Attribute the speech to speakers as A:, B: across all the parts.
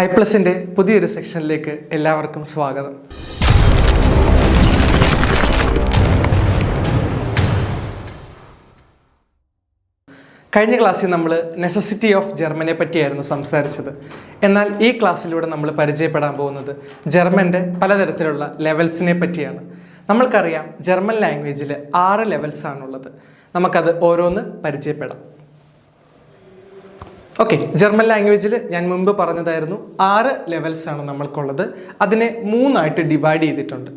A: ഐപ്ലസിൻ്റെ പുതിയൊരു സെക്ഷനിലേക്ക് എല്ലാവർക്കും സ്വാഗതം. കഴിഞ്ഞ ക്ലാസ്സിൽ നമ്മൾ നെസസിറ്റി ഓഫ് ജർമ്മനെ പറ്റിയായിരുന്നു സംസാരിച്ചത്. എന്നാൽ ഈ ക്ലാസ്സിലൂടെ നമ്മൾ പരിചയപ്പെടാൻ പോകുന്നത് ജർമ്മൻ്റെ പലതരത്തിലുള്ള ലെവൽസിനെ പറ്റിയാണ്. നമ്മൾക്കറിയാം ജർമ്മൻ ലാംഗ്വേജിൽ 6 ലെവൽസാണുള്ളത്. നമുക്കത് ഓരോന്ന് പരിചയപ്പെടാം. ഓക്കെ, ജർമ്മൻ ലാംഗ്വേജിൽ ഞാൻ മുമ്പ് പറഞ്ഞതായിരുന്നു 6 ലെവൽസാണ് നമ്മൾക്കുള്ളത്. അതിനെ 3ആയിട്ട് ഡിവൈഡ് ചെയ്തിട്ടുണ്ട്.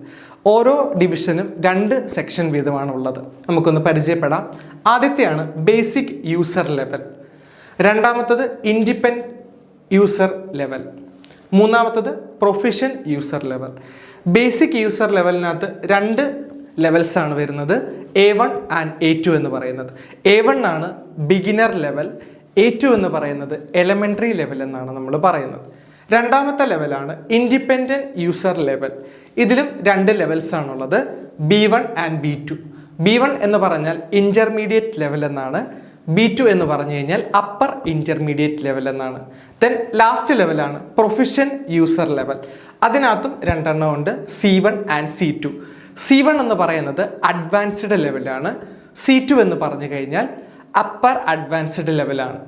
A: ഓരോ ഡിവിഷനും 2 സെക്ഷൻ വീതമാണ് ഉള്ളത്. നമുക്കൊന്ന് പരിചയപ്പെടാം. ആദ്യത്തെയാണ് ബേസിക് യൂസർ ലെവൽ, രണ്ടാമത്തത് ഇൻഡിപെൻഡൻറ്റ് യൂസർ ലെവൽ, മൂന്നാമത്തത് profession user level. Basic user ലെവലിനകത്ത് 2 ലെവൽസാണ് വരുന്നത്, A1 ആൻഡ് A2 എന്ന് പറയുന്നത്. A1 ആണ് ബിഗിനർ ലെവൽ, A2 എന്ന് പറയുന്നത് എലമെൻ്ററി ലെവൽ എന്നാണ് നമ്മൾ പറയുന്നത്. രണ്ടാമത്തെ ലെവലാണ് ഇൻഡിപെൻഡൻറ്റ് യൂസർ ലെവൽ. ഇതിലും 2 ലെവൽസാണുള്ളത്, B1 ആൻഡ് B2. B1 എന്ന് പറഞ്ഞാൽ ഇൻ്റർമീഡിയറ്റ് ലെവൽ എന്നാണ്, B2 എന്ന് പറഞ്ഞു കഴിഞ്ഞാൽ അപ്പർ ഇൻ്റർമീഡിയറ്റ് ലെവൽ എന്നാണ്. ദെൻ ലാസ്റ്റ് ലെവലാണ് പ്രൊഫഷൻ യൂസർ ലെവൽ. അതിനകത്തും 2 എണ്ണം ഉണ്ട്, C1 ആൻഡ് C2. C1 എന്ന് പറയുന്നത് അഡ്വാൻസ്ഡ് ലെവലാണ്, C2 എന്ന് പറഞ്ഞു കഴിഞ്ഞാൽ അപ്പർ അഡ്വാൻസ്ഡ് ലെവലാണ്.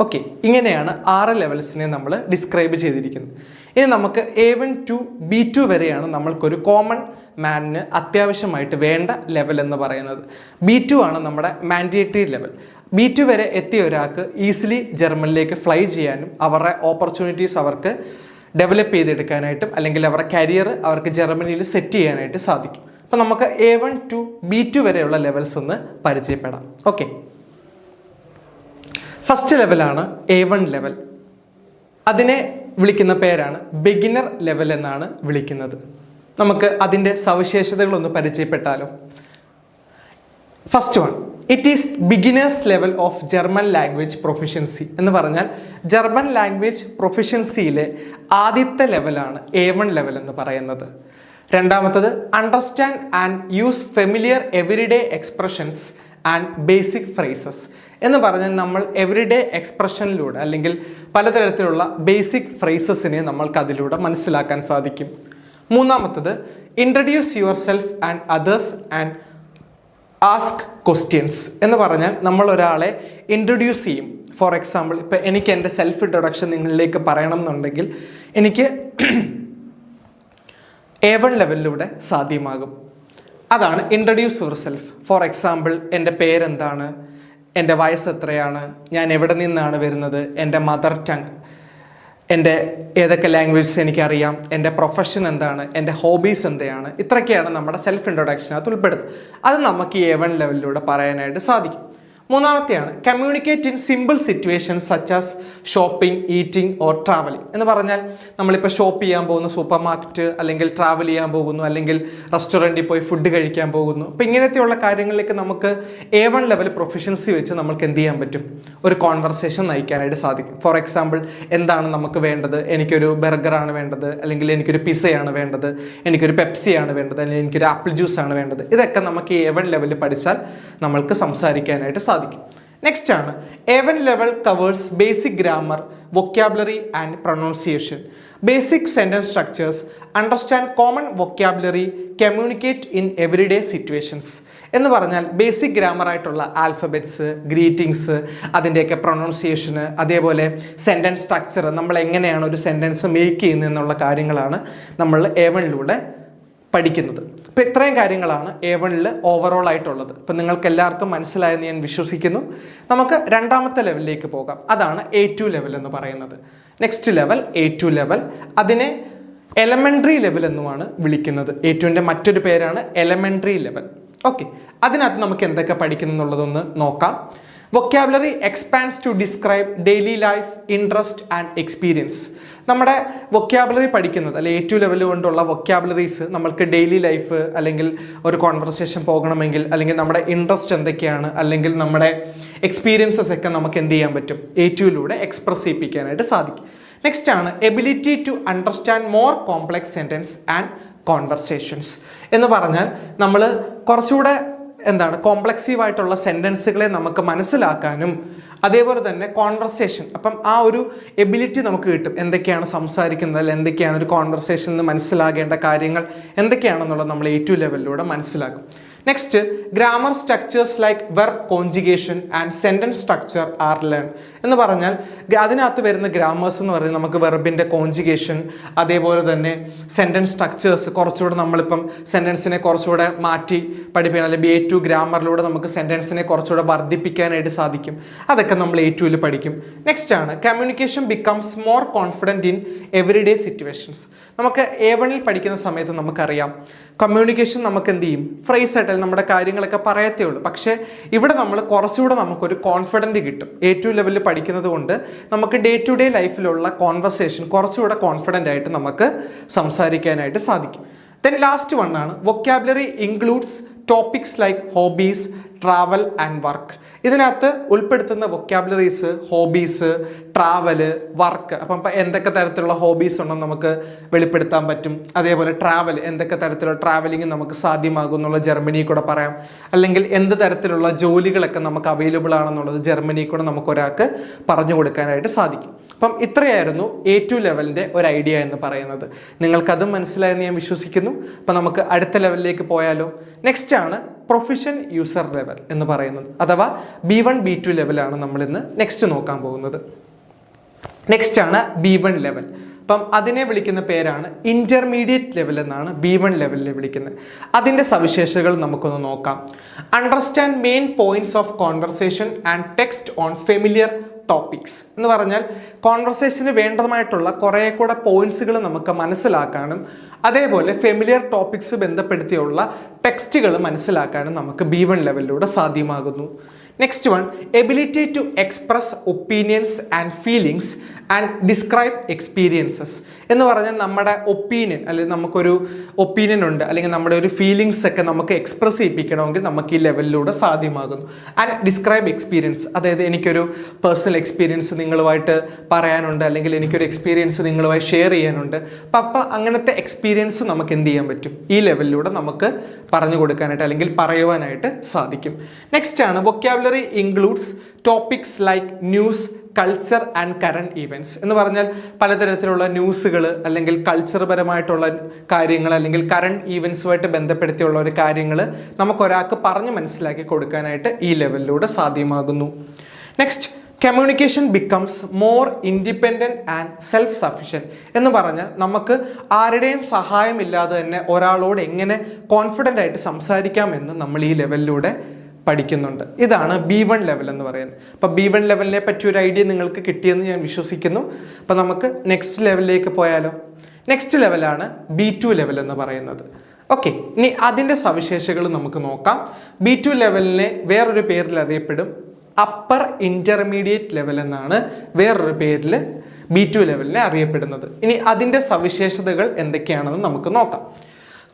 A: ഓക്കെ, ഇങ്ങനെയാണ് 6 ലെവൽസിനെ നമ്മൾ ഡിസ്ക്രൈബ് ചെയ്തിരിക്കുന്നത്. ഇനി നമുക്ക് A1 to B2 വരെയാണ് നമ്മൾക്കൊരു കോമൺ മാനിന് അത്യാവശ്യമായിട്ട് വേണ്ട ലെവൽ എന്ന് പറയുന്നത്. B2 ആണ് നമ്മുടെ മാൻഡേറ്ററി ലെവൽ. B2 വരെ എത്തിയ ഒരാൾക്ക് ഈസിലി ജർമ്മനിലേക്ക് ഫ്ലൈ ചെയ്യാനും അവരുടെ ഓപ്പർച്യൂണിറ്റീസ് അവർക്ക് ഡെവലപ്പ് ചെയ്തെടുക്കാനായിട്ടും അല്ലെങ്കിൽ അവരുടെ കരിയർ അവർക്ക് ജർമ്മനിയിൽ സെറ്റ് ചെയ്യാനായിട്ട് സാധിക്കും. അപ്പോൾ നമുക്ക് A1 to B2 വരെയുള്ള ലെവൽസ് ഒന്ന് പരിചയപ്പെടാം. ഓക്കെ, ഫസ്റ്റ് ലെവലാണ് A1 ലെവൽ. അതിനെ വിളിക്കുന്ന പേരാണ് ബിഗിനർ ലെവൽ എന്നാണ് വിളിക്കുന്നത്. നമുക്ക് അതിൻ്റെ സവിശേഷതകളൊന്ന് പരിചയപ്പെട്ടാലോ. First one, it is beginners level of German language proficiency എന്ന് പറഞ്ഞാൽ ജർമ്മൻ ലാംഗ്വേജ് പ്രൊഫിഷ്യൻസിയിലെ ആദ്യത്തെ ലെവലാണ് A1 ലെവൽ എന്ന് പറയുന്നത്. രണ്ടാമത്തത് understand and use familiar everyday expressions and basic phrases എന്ന് പറഞ്ഞാൽ നമ്മൾ എവരിഡേ എക്സ്പ്രഷനിലൂടെ അല്ലെങ്കിൽ പലതരത്തിലുള്ള ബേസിക് ഫ്രേസസിനെ നമ്മൾക്ക് അതിലൂടെ മനസ്സിലാക്കാൻ സാധിക്കും. മൂന്നാമത്തത് introduce your self and others and ask questions എന്ന് പറഞ്ഞാൽ നമ്മൾ ഒരാളെ ഇൻട്രൊഡ്യൂസ് ചെയ്യും. ഫോർ എക്സാമ്പിൾ, ഇപ്പം എനിക്ക് എൻ്റെ സെൽഫ് ഇൻട്രൊഡക്ഷൻ നിങ്ങളിലേക്ക് പറയണം എന്നുണ്ടെങ്കിൽ എനിക്ക് A1 ലെവലിലൂടെ സാധ്യമാകും. അതാണ് introduce your self. For example, എൻ്റെ പേരെന്താണ്, എൻ്റെ വയസ്സ് എത്രയാണ്, ഞാൻ എവിടെ നിന്നാണ് വരുന്നത്, എൻ്റെ മദർ ടങ്, എൻ്റെ ഏതൊക്കെ ലാംഗ്വേജസ് എനിക്കറിയാം, എൻ്റെ പ്രൊഫഷൻ എന്താണ്, എൻ്റെ ഹോബീസ് എന്താണ്, ഇത്രയൊക്കെയാണ് നമ്മുടെ സെൽഫ് ഇൻട്രൊഡക്ഷനകത്ത് ഉൾപ്പെടുന്നത്. അത് നമുക്ക് A1 ലെവലിലൂടെ പറയാനായിട്ട് സാധിക്കും. മൂന്നാമത്തെയാണ് communicate in simple situations such as shopping, eating or travelling എന്ന് പറഞ്ഞാൽ നമ്മളിപ്പോൾ ഷോപ്പ് ചെയ്യാൻ പോകുന്നു, സൂപ്പർ മാർക്കറ്റ് അല്ലെങ്കിൽ ട്രാവൽ ചെയ്യാൻ പോകുന്നു, അല്ലെങ്കിൽ റെസ്റ്റോറൻറ്റിൽ പോയി ഫുഡ് കഴിക്കാൻ പോകുന്നു. അപ്പോൾ ഇങ്ങനത്തെയുള്ള കാര്യങ്ങളിലേക്ക് നമുക്ക് A1 ലെവൽ പ്രൊഫഷൻസി വെച്ച് നമുക്ക് എന്ത് ചെയ്യാൻ പറ്റും, ഒരു കോൺവെർസേഷൻ നയിക്കാനായിട്ട് സാധിക്കും. ഫോർ എക്സാമ്പിൾ, എന്താണ് നമുക്ക് വേണ്ടത്, എനിക്കൊരു ബർഗറാണ് വേണ്ടത്, അല്ലെങ്കിൽ എനിക്കൊരു പിസയാണ് വേണ്ടത്, എനിക്കൊരു പെപ്സിയാണ് വേണ്ടത്, അല്ലെങ്കിൽ എനിക്കൊരു ആപ്പിൾ ജ്യൂസാണ് വേണ്ടത്. ഇതൊക്കെ നമുക്ക് A1 ലെവലിൽ പഠിച്ചാൽ നമ്മൾക്ക് സംസാരിക്കാനായിട്ട് സാധിക്കും. നെക്സ്റ്റ് ആണ് A1 level covers basic grammar, vocabulary and pronunciation, basic sentence structures, understand common vocabulary, communicate in everyday situations എന്ന് പറഞ്ഞാൽ ബേസിക് ഗ്രാമറായിട്ടുള്ള ആൽഫബറ്റ്സ്, ഗ്രീറ്റിങ്സ്, അതിൻ്റെയൊക്കെ പ്രൊനൗൺസിയേഷന്, അതേപോലെ സെൻറ്റൻസ് സ്ട്രക്ചർ, നമ്മൾ എങ്ങനെയാണ് ഒരു സെൻറ്റൻസ് മേക്ക് ചെയ്യുന്നത് എന്നുള്ള കാര്യങ്ങളാണ് നമ്മൾ A1 പഠിക്കുന്നത്. അപ്പോൾ ഇത്രയും കാര്യങ്ങളാണ് A1 ഓവറോൾ ആയിട്ടുള്ളത്. ഇപ്പം നിങ്ങൾക്ക് എല്ലാവർക്കും മനസ്സിലായെന്ന് ഞാൻ വിശ്വസിക്കുന്നു. നമുക്ക് രണ്ടാമത്തെ ലെവലിലേക്ക് പോകാം. അതാണ് A2 ലെവൽ എന്ന് പറയുന്നത്. നെക്സ്റ്റ് ലെവൽ A2 ലെവൽ, അതിനെ എലമെൻ്ററി ലെവൽ എന്നുമാണ് വിളിക്കുന്നത്. A2ൻ്റെ മറ്റൊരു പേരാണ് എലമെൻ്ററി ലെവൽ. ഓക്കെ, അതിനകത്ത് നമുക്ക് എന്തൊക്കെ പഠിക്കുന്നു എന്നുള്ളതൊന്ന് നോക്കാം. Vocabulary expands to describe daily life, interest and experience. നമ്മുടെ വൊക്കാബുലറി പഠിക്കുന്നത് അല്ലെ A2 ലെവൽ കൊണ്ടുള്ള വൊക്കാബുലറീസ് നമ്മൾക്ക് ഡെയിലി ലൈഫ്, അല്ലെങ്കിൽ ഒരു കോൺവെർസേഷൻ പോകണമെങ്കിൽ, അല്ലെങ്കിൽ നമ്മുടെ ഇൻട്രസ്റ്റ് എന്തൊക്കെയാണ്, അല്ലെങ്കിൽ നമ്മുടെ എക്സ്പീരിയൻസസ് ഒക്കെ നമുക്ക് എന്ത് ചെയ്യാൻ പറ്റും, A2 എക്സ്പ്രസ് ചെയ്യിപ്പിക്കാനായിട്ട് സാധിക്കും. നെക്സ്റ്റ് ആണ് ability to understand more complex sentence and conversations എന്ന് പറഞ്ഞാൽ നമ്മൾ കുറച്ചുകൂടെ എന്താണ് കോംപ്ലക്സീവ് ആയിട്ടുള്ള സെൻറ്റൻസുകളെ നമുക്ക് മനസ്സിലാക്കാനും അതേപോലെ തന്നെ കോൺവെർസേഷൻ, അപ്പം ആ ഒരു എബിലിറ്റി നമുക്ക് കിട്ടും. എന്തൊക്കെയാണ് സംസാരിക്കുന്നത്, അല്ലെങ്കിൽ എന്തൊക്കെയാണ് ഒരു കോൺവെർസേഷനിൽ നിന്ന് മനസ്സിലാകേണ്ട കാര്യങ്ങൾ എന്തൊക്കെയാണെന്നുള്ളത് നമ്മൾ A2 ലെവലിലൂടെ മനസ്സിലാക്കും. Next, grammar structures like verb conjugation and sentence structure are learn എന്ന് പറഞ്ഞാൽ അതിനകത്ത് വരുന്ന ഗ്രാമേഴ്സ് എന്ന് പറയുന്നത് നമുക്ക് വെർബിൻ്റെ കോൺജുഗേഷൻ, അതേപോലെ തന്നെ സെൻറ്റൻസ് സ്ട്രക്ചേഴ്സ്, കുറച്ചുകൂടെ നമ്മളിപ്പം സെൻറ്റൻസിനെ കുറച്ചുകൂടെ മാറ്റി പഠിപ്പിക്കണം, അല്ലെങ്കിൽ A2 ഗ്രാമറിലൂടെ നമുക്ക് സെൻറ്റൻസിനെ കുറച്ചുകൂടെ വർദ്ധിപ്പിക്കാനായിട്ട് സാധിക്കും. അതൊക്കെ നമ്മൾ A2 പഠിക്കും. നെക്സ്റ്റ് ആണ് communication becomes more confident in everyday situations. നമുക്ക് A1 പഠിക്കുന്ന സമയത്ത് നമുക്കറിയാം കമ്മ്യൂണിക്കേഷൻ നമുക്ക് എന്ത് ചെയ്യും, ഫ്രേസ് ആയിട്ട് നമ്മുടെ കാര്യങ്ങളൊക്കെ പറയത്തേ ഉള്ളൂ. പക്ഷേ ഇവിടെ നമ്മൾ കുറച്ചുകൂടെ നമുക്കൊരു കോൺഫിഡൻറ്റ് കിട്ടും. A2 ലെവലിൽ പഠിക്കുന്നത് കൊണ്ട് നമുക്ക് ഡേ ടു ഡേ ലൈഫിലുള്ള കോൺവെർസേഷൻ കുറച്ചുകൂടെ കോൺഫിഡൻ്റ് ആയിട്ട് നമുക്ക് സംസാരിക്കാനായിട്ട് സാധിക്കും. ദെൻ ലാസ്റ്റ് വൺ ആണ് vocabulary includes topics like hobbies, travel and work. ഇതിനകത്ത് ഉൾപ്പെടുത്തുന്ന വൊക്കാബുലറീസ് ഹോബീസ്, ട്രാവല്, വർക്ക്. അപ്പം എന്തൊക്കെ തരത്തിലുള്ള ഹോബീസ് ഉണ്ടെന്ന് നമുക്ക് വെളിപ്പെടുത്താൻ പറ്റും. അതേപോലെ ട്രാവൽ, എന്തൊക്കെ തരത്തിലുള്ള ട്രാവലിംഗ് നമുക്ക് സാധ്യമാകും എന്നുള്ള ജർമ്മനിയിൽ കൂടെ പറയാം. അല്ലെങ്കിൽ എന്ത് തരത്തിലുള്ള ജോലികളൊക്കെ നമുക്ക് അവൈലബിൾ ആണെന്നുള്ളത് ജർമ്മനിയിൽ കൂടെ നമുക്ക് ഒരാൾക്ക് പറഞ്ഞു കൊടുക്കാനായിട്ട് സാധിക്കും. അപ്പം ഇത്രയായിരുന്നു A2 ലെവലിൻ്റെ ഒരു ഐഡിയ എന്ന് പറയുന്നത്. നിങ്ങൾക്കതും മനസ്സിലായെന്ന് ഞാൻ വിശ്വസിക്കുന്നു. അപ്പം നമുക്ക് അടുത്ത ലെവലിലേക്ക് പോയാലോ. നെക്സ്റ്റ് ആണ് പ്രൊഫഷൻ യൂസർ ലെവൽ എന്ന് പറയുന്നത്, അഥവാ B1 B2 ലെവലാണ് നമ്മളിന്ന് നെക്സ്റ്റ് നോക്കാൻ പോകുന്നത്. നെക്സ്റ്റ് ആണ് B1 ലെവൽ. അപ്പം അതിനെ വിളിക്കുന്ന പേരാണ് ഇൻ്റർമീഡിയറ്റ് ലെവൽ എന്നാണ് B1 ലെവലിൽ വിളിക്കുന്നത്. അതിൻ്റെ സവിശേഷതകൾ നമുക്കൊന്ന് നോക്കാം. Understand main points of conversation and text on familiar topics എന്ന് പറഞ്ഞാൽ കോൺവെർസേഷന് വേണ്ടതുമായിട്ടുള്ള കുറേ കൂടെ പോയിന്റ്സുകൾ നമുക്ക് മനസ്സിലാക്കാനും അതേപോലെ ഫെമിലിയർ ടോപ്പിക്സ് ബന്ധപ്പെടുത്തിയുള്ള ടെക്സ്റ്റുകൾ മനസ്സിലാക്കാനും നമുക്ക് B1 ലെവലിലൂടെ സാധ്യമാകുന്നു. Next one, ability to express opinions and feelings and describe experiences എന്ന് പറഞ്ഞാൽ നമ്മുടെ ഒപ്പീനിയൻ, അല്ലെങ്കിൽ നമുക്കൊരു ഒപ്പീനിയൻ ഉണ്ട്, അല്ലെങ്കിൽ നമ്മുടെ ഒരു ഫീലിങ്സ് ഒക്കെ നമുക്ക് എക്സ്പ്രസ് ചെയ്യിപ്പിക്കണമെങ്കിൽ നമുക്ക് ഈ ലെവലിലൂടെ സാധ്യമാകുന്നു. ആൻഡ് ഡിസ്ക്രൈബ് എക്സ്പീരിയൻസ്, അതായത് എനിക്കൊരു പേഴ്സണൽ എക്സ്പീരിയൻസ് നിങ്ങളുമായിട്ട് പറയാനുണ്ട്, അല്ലെങ്കിൽ എനിക്കൊരു എക്സ്പീരിയൻസ് നിങ്ങളുമായി ഷെയർ ചെയ്യാനുണ്ട്. അപ്പം അങ്ങനത്തെ എക്സ്പീരിയൻസ് നമുക്ക് എന്ത് ചെയ്യാൻ പറ്റും, ഈ ലെവലിലൂടെ നമുക്ക് പറഞ്ഞു കൊടുക്കാനായിട്ട് അല്ലെങ്കിൽ പറയുവാനായിട്ട് സാധിക്കും. നെക്സ്റ്റ് ആണ് vocabulary includes topics like news, culture and current events എന്ന് പറഞ്ഞാൽ പലതരത്തിലുള്ള ന്യൂസുകൾ, അല്ലെങ്കിൽ കൾച്ചർ പരമായിട്ടുള്ള കാര്യങ്ങൾ, അല്ലെങ്കിൽ കറണ്ട് ഈവൻറ്റ്സുമായിട്ട് ബന്ധപ്പെടുത്തിയുള്ള ഒരു കാര്യങ്ങൾ നമുക്കൊരാൾക്ക് പറഞ്ഞ് മനസ്സിലാക്കി കൊടുക്കാനായിട്ട് ഈ ലെവലിലൂടെ സാധ്യമാകുന്നു. Next, communication becomes more independent and self sufficient എന്ന് പറഞ്ഞാൽ നമുക്ക് ആരുടെയും സഹായമില്ലാതെ തന്നെ ഒരാളോട് എങ്ങനെ കോൺഫിഡൻ്റ് ആയിട്ട് സംസാരിക്കാമെന്ന് നമ്മൾ ഈ ലെവലിലൂടെ പഠിക്കുന്നുണ്ട്. ഇതാണ് B1 ലെവൽ എന്ന് പറയുന്നത്. അപ്പോൾ B1 ലെവലിനെ പറ്റി ഒരു ഐഡിയ നിങ്ങൾക്ക് കിട്ടിയെന്ന് ഞാൻ വിശ്വസിക്കുന്നു. അപ്പോൾ നമുക്ക് നെക്സ്റ്റ് ലെവലിലേക്ക് പോയാലോ. നെക്സ്റ്റ് ലെവലാണ് B2 ലെവൽ എന്ന് പറയുന്നത്. ഓക്കെ, ഇനി അതിൻ്റെ സവിശേഷതകൾ നമുക്ക് നോക്കാം. B2 ലെവലിനെ വേറൊരു പേരിൽ അറിയപ്പെടും അപ്പർ ഇൻ്റർമീഡിയറ്റ് ലെവൽ എന്നാണ് വേറൊരു പേരിൽ B2 ലെവലിനെ അറിയപ്പെടുന്നത്. ഇനി അതിൻ്റെ സവിശേഷതകൾ എന്തൊക്കെയാണെന്ന് നമുക്ക് നോക്കാം.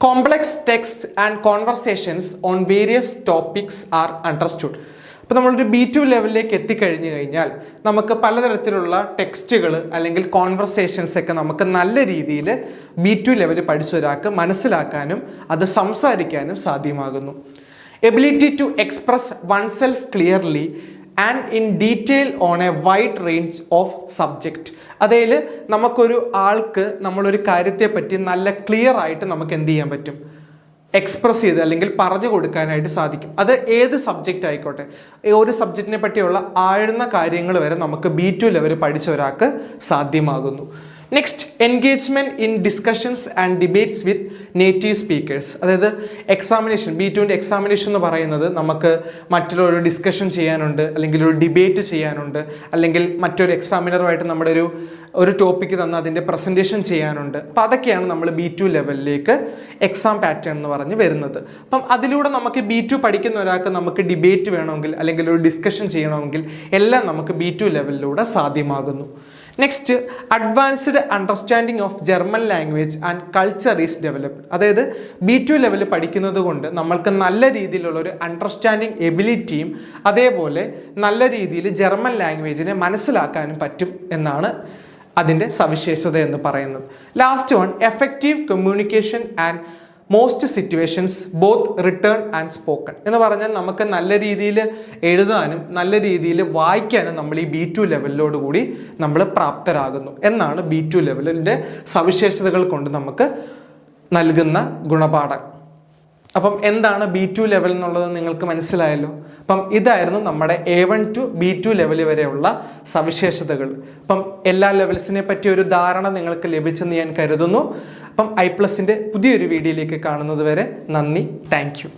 A: Complex text and conversations on various topics are understood. ഇപ്പോൾ നമ്മളൊരു B2 ലെവലിലേക്ക് എത്തിക്കഴിഞ്ഞു കഴിഞ്ഞാൽ നമുക്ക് പലതരത്തിലുള്ള ടെക്സ്റ്റുകൾ അല്ലെങ്കിൽ കോൺവെർസേഷൻസ് ഒക്കെ നമുക്ക് നല്ല രീതിയിൽ B2 ലെവൽ പഠിച്ച ഒരാൾക്ക് മനസ്സിലാക്കാനും അത് സംസാരിക്കാനും സാധ്യമാകുന്നു. Ability to express oneself clearly and in detail on a wide range of subject. അതായത് നമുക്കൊരു ആൾക്ക് നമ്മളൊരു കാര്യത്തെപ്പറ്റി നല്ല ക്ലിയർ ആയിട്ട് നമുക്ക് എന്ത് ചെയ്യാൻ പറ്റും, എക്സ്പ്രസ് ചെയ്ത് അല്ലെങ്കിൽ പറഞ്ഞു കൊടുക്കാനായിട്ട് സാധിക്കും. അത് ഏത് സബ്ജക്റ്റ് ആയിക്കോട്ടെ, ഒരു സബ്ജക്റ്റിനെ പറ്റിയുള്ള ആഴ്ന്ന കാര്യങ്ങൾ വരെ നമുക്ക് B2 ലെവൽ പഠിച്ച ഒരാൾക്ക് സാധ്യമാകുന്നു. Next, engagement in discussions and debates with native speakers. അതായത് എക്സാമിനേഷൻ, B2ൻ്റെ എക്സാമിനേഷൻ എന്ന് പറയുന്നത് നമുക്ക് മറ്റുള്ളൊരു ഡിസ്കഷൻ ചെയ്യാനുണ്ട്, അല്ലെങ്കിൽ ഒരു ഡിബേറ്റ് ചെയ്യാനുണ്ട്, അല്ലെങ്കിൽ മറ്റൊരു എക്സാമിനറുമായിട്ട് നമ്മുടെ ഒരു ടോപ്പിക്ക് തന്ന് അതിൻ്റെ പ്രസൻറ്റേഷൻ ചെയ്യാനുണ്ട്. അപ്പോൾ അതൊക്കെയാണ് നമ്മൾ B2 ലെവലിലേക്ക് എക്സാം പാറ്റേൺ എന്ന് പറഞ്ഞ് വരുന്നത്. അപ്പം അതിലൂടെ നമുക്ക് B2 പഠിക്കുന്ന ഒരാൾക്ക് നമുക്ക് ഡിബേറ്റ് വേണമെങ്കിൽ അല്ലെങ്കിൽ ഒരു ഡിസ്കഷൻ ചെയ്യണമെങ്കിൽ എല്ലാം നമുക്ക് B2 ലെവലിലൂടെ സാധ്യമാകുന്നു. Next, advanced understanding of German language and culture is developed. അതായത് B2 ലെവൽ പഠിക്കുന്നത് കൊണ്ട് നമ്മൾക്ക് നല്ല രീതിയിലുള്ള ഒരു അണ്ടർസ്റ്റാൻഡിങ് എബിലിറ്റിയും അതേപോലെ നല്ല രീതിയിൽ ജർമ്മൻ ലാംഗ്വേജിനെ മനസ്സിലാക്കാനും പറ്റും എന്നാണ് അതിൻ്റെ സവിശേഷത എന്ന് പറയുന്നത്. Last one, effective communication and most situations both return and spoken എന്ന് പറഞ്ഞാൽ നമുക്ക് നല്ല രീതിയിൽ എഴുതാനും നല്ല രീതിയിൽ വായിക്കാനും നമ്മൾ ഈ B2 ലെവലിലോട് കൂടി നമ്മൾ പ്രാപ്തരാകുന്നു എന്നാണ് B2 ലെവലിൻ്റെ സവിശേഷതകൾ കൊണ്ട് നമുക്ക് നൽകുന്ന ഗുണപാഠം. അപ്പം എന്താണ് B2 ലെവൽ എന്നുള്ളത് നിങ്ങൾക്ക് മനസ്സിലായല്ലോ. അപ്പം ഇതായിരുന്നു നമ്മുടെ A1 to B2 ലെവൽ വരെയുള്ള സവിശേഷതകൾ. അപ്പം എല്ലാ ലെവൽസിനെ പറ്റി ഒരു ധാരണ നിങ്ങൾക്ക് ലഭിച്ചെന്ന് ഞാൻ കരുതുന്നു. അപ്പം I+ന്റെ പുതിയൊരു വീഡിയോയിലേക്ക് കാണുന്നത് വരെ നന്ദി. Thank you.